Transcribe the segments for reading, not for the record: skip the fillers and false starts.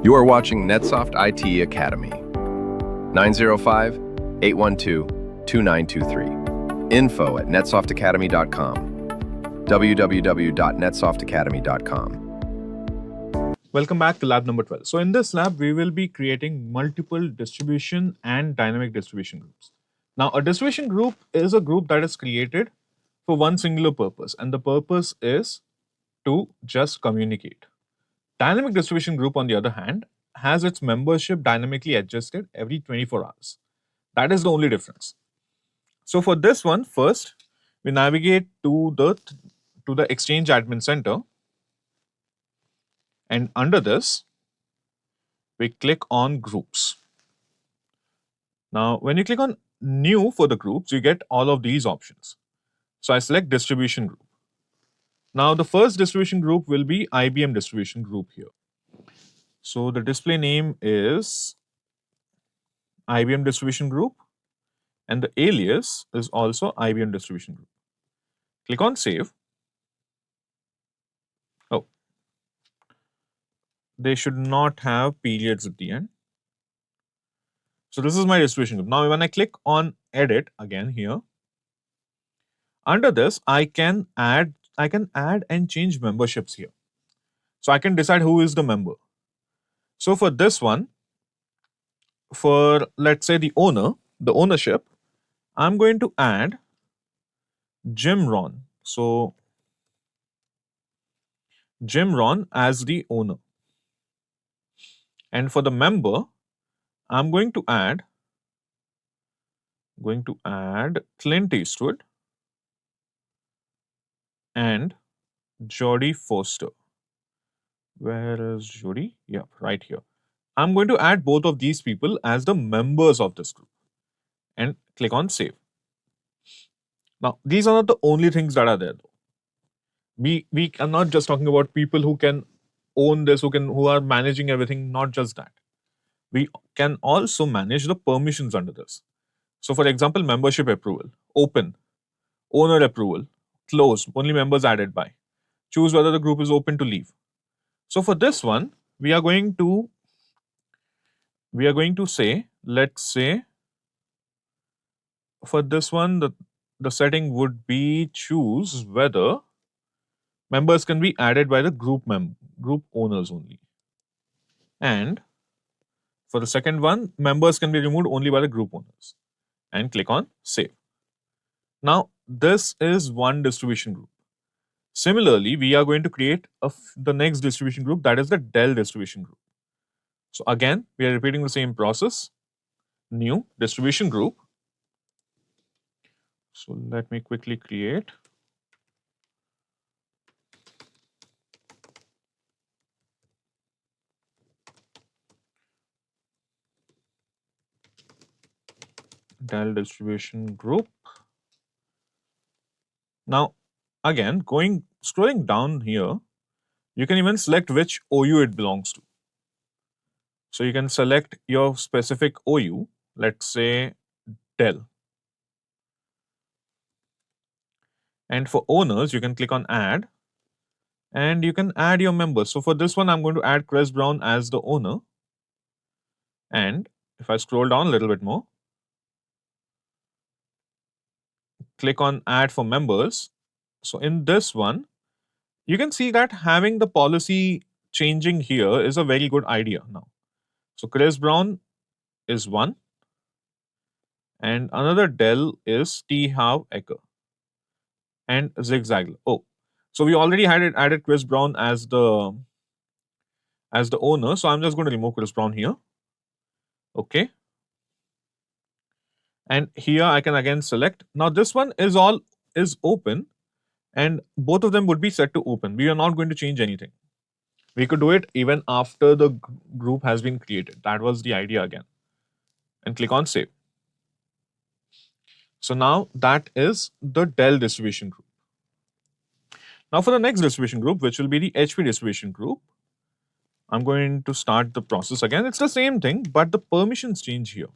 You are watching NetSoft IT Academy. 905-812-2923. info@netsoftacademy.com. www.netsoftacademy.com. Welcome back to lab number 12. So in this lab, we will be creating multiple distribution and dynamic distribution groups. Now, a distribution group is a group that is created for one singular purpose, and the purpose is to just communicate. Dynamic distribution group, on the other hand, has its membership dynamically adjusted every 24 hours. That is the only difference. So for this one, first, we navigate to the Exchange Admin Center, and under this, we click on Groups. Now, when you click on New for the groups, you get all of these options. So I select Distribution Group. Now, the first distribution group will be IBM Distribution Group here. So the display name is IBM Distribution Group, and the alias is also IBM Distribution Group. Click on Save. Oh, they should not have periods at the end. So this is my distribution group. Now, when I click on Edit again here, under this, I can add and change memberships here. So I can decide who is the member. So for this one, for let's say the ownership, I'm going to add Jim Ron. So Jim Ron as the owner. And for the member, I'm going to add Clint Eastwood and Jodie Foster. Where is Jodie? Yeah, right here. I'm going to add both of these people as the members of this group and click on Save. Now, these are not the only things that are there though. We are not just talking about people who can own this, who are managing everything, not just that. We can also manage the permissions under this. So for example, membership approval, open, owner approval, close, only members added by, choose whether the group is open to leave. So for this one, we are going to say, let's say for this one, the setting would be choose whether members can be added by the group owners only. And for the second one, members can be removed only by the group owners. And click on Save. Now, this is one distribution group. Similarly, we are going to create the next distribution group, that is the Dell distribution group. So again, we are repeating the same process. New distribution group. So let me quickly create. Dell distribution group. Now, again, scrolling down here, you can even select which OU it belongs to. So you can select your specific OU, let's say Dell. And for owners, you can click on Add, and you can add your members. So for this one, I'm going to add Chris Brown as the owner. And if I scroll down a little bit more, click on Add for members. So in this one, you can see that having the policy changing here is a very good idea now. So Chris Brown is one, and another Dell is T. Howe Ecker and Zig Ziglar. Oh, so we already had added Chris Brown as the owner. So I'm just going to remove Chris Brown here. Okay. And here I can again select. Now this one is open, and both of them would be set to open. We are not going to change anything. We could do it even after the group has been created. That was the idea again. And click on Save. So now that is the Dell distribution group. Now for the next distribution group, which will be the HP distribution group, I'm going to start the process again. It's the same thing, but the permissions change here.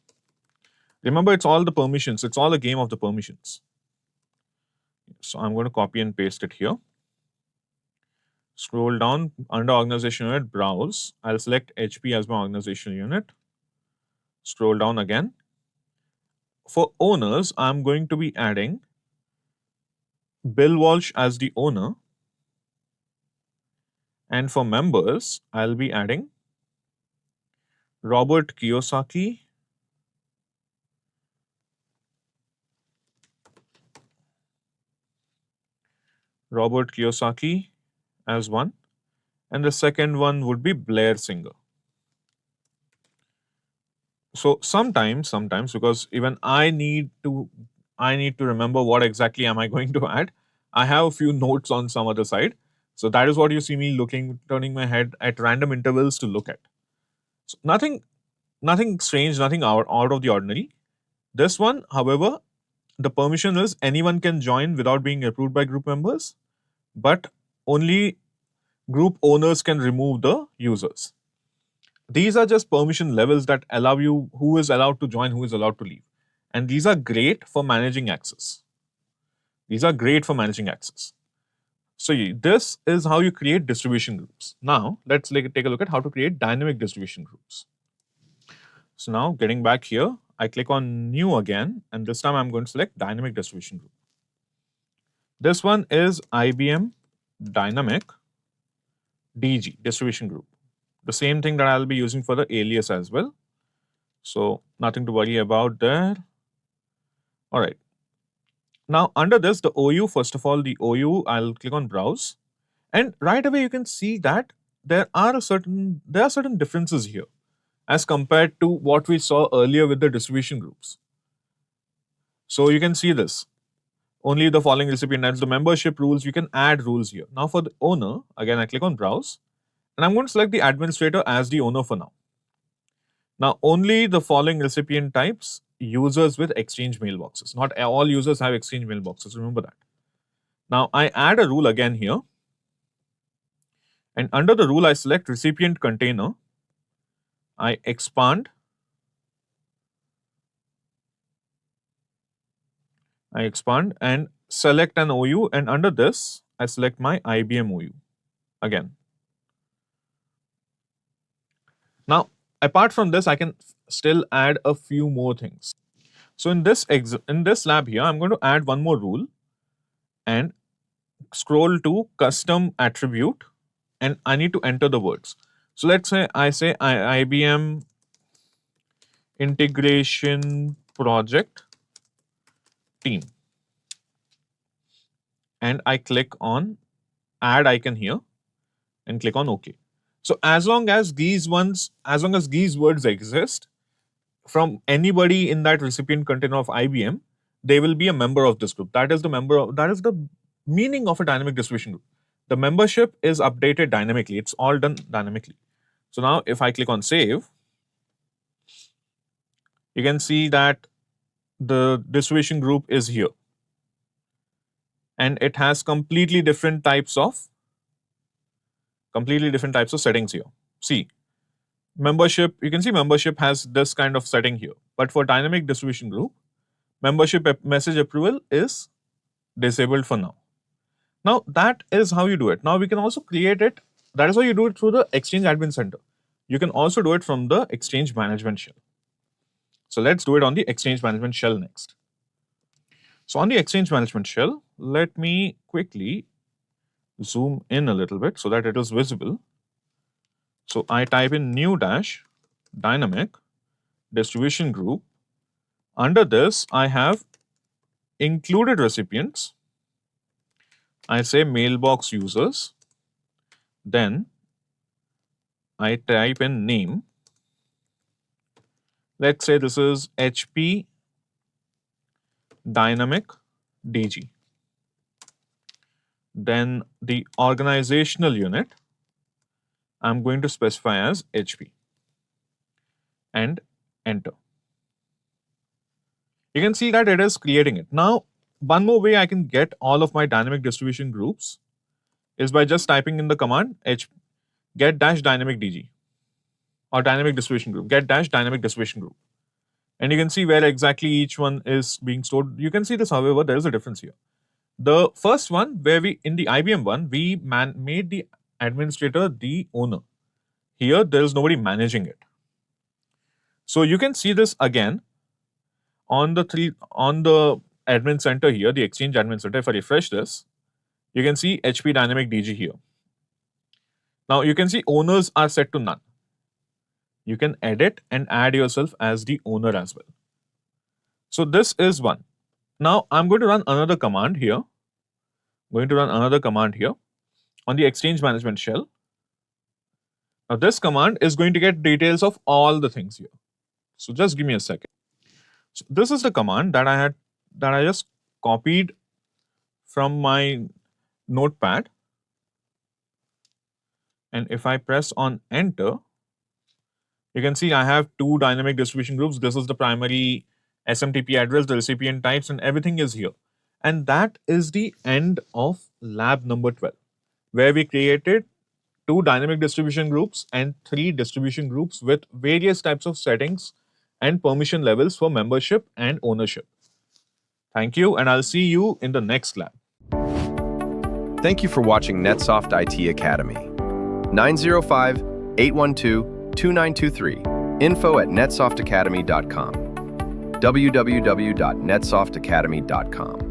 Remember, it's all the permissions. It's all a game of the permissions. So I'm going to copy and paste it here. Scroll down under organization unit, browse. I'll select HP as my organization unit. Scroll down again. For owners, I'm going to be adding Bill Walsh as the owner. And for members, I'll be adding Robert Kiyosaki, as one. And the second one would be Blair Singer. So sometimes, because even I need to remember what exactly am I going to add. I have a few notes on some other side. So that is what you see me turning my head at random intervals to look at. So nothing strange, nothing out of the ordinary. This one, however, the permission is anyone can join without being approved by group members, but only group owners can remove the users. These are just permission levels that allow you who is allowed to join, who is allowed to leave. And these are great for managing access. So this is how you create distribution groups. Now, let's take a look at how to create dynamic distribution groups. So now, getting back here, I click on New again, and this time I'm going to select Dynamic Distribution Group. This one is IBM Dynamic DG, Distribution Group. The same thing that I'll be using for the alias as well. So nothing to worry about there. All right. Now under this, the OU, first of all, the OU, I'll click on Browse. And right away you can see that there are certain differences here as compared to what we saw earlier with the distribution groups. So you can see this. Only the following recipient adds the membership rules. You can add rules here. Now for the owner, again I click on Browse. And I'm going to select the administrator as the owner for now. Now, only the following recipient types: users with Exchange mailboxes. Not all users have Exchange mailboxes, remember that. Now, I add a rule again here. And under the rule, I select recipient container. I expand. And select an OU. And under this, I select my IBM OU again. Now, apart from this, I can still add a few more things. So in this lab here, I'm going to add one more rule and scroll to custom attribute, and I need to enter the words. So let's say I say IBM integration project team, and I click on add icon here and click on OK. So as long as these words exist from anybody in that recipient container of IBM, they will be a member of this group. That is the meaning of a dynamic distribution group. The membership is updated dynamically. It's all done dynamically. So now if I click on save, you can see that the distribution group is here. And it has completely different types of settings here. See, membership, you can see membership has this kind of setting here. But for dynamic distribution group, membership message approval is disabled for now. Now that is how you do it. Now we can also create it. That is how you do it through the Exchange Admin Center. You can also do it from the Exchange Management Shell. So let's do it on the Exchange Management Shell next. So on the Exchange Management Shell, let me quickly zoom in a little bit so that it is visible. So I type in new dash dynamic distribution group. Under this, I have included recipients. I say mailbox users. Then I type in name. Let's say this is HP Dynamic DG. Then the organizational unit, I'm going to specify as HP and enter. You can see that it is creating it. Now, one more way I can get all of my dynamic distribution groups is by just typing in the command get dash dynamic DG or dynamic distribution group, get dash dynamic distribution group. And you can see where exactly each one is being stored. You can see this, however, there is a difference here. The first one, where in the IBM one, we made the administrator the owner. Here, there is nobody managing it. So you can see this again on the admin center here, the Exchange admin center. If I refresh this, you can see HP Dynamic DG here. Now you can see owners are set to none. You can edit and add yourself as the owner as well. So this is one. Now I'm going to run another command here. On the Exchange Management Shell. Now this command is going to get details of all the things here. So just give me a second. So this is the command that I just copied from my notepad. And if I press on enter, you can see I have two dynamic distribution groups. This is the primary SMTP address, the recipient types, and everything is here. And that is the end of lab number 12, where we created 2 dynamic distribution groups and 3 distribution groups with various types of settings and permission levels for membership and ownership. Thank you, and I'll see you in the next lab. Thank you for watching NetSoft IT Academy. 905-812-2923. info@netsoftakademy.com. www.netsoftakademy.com.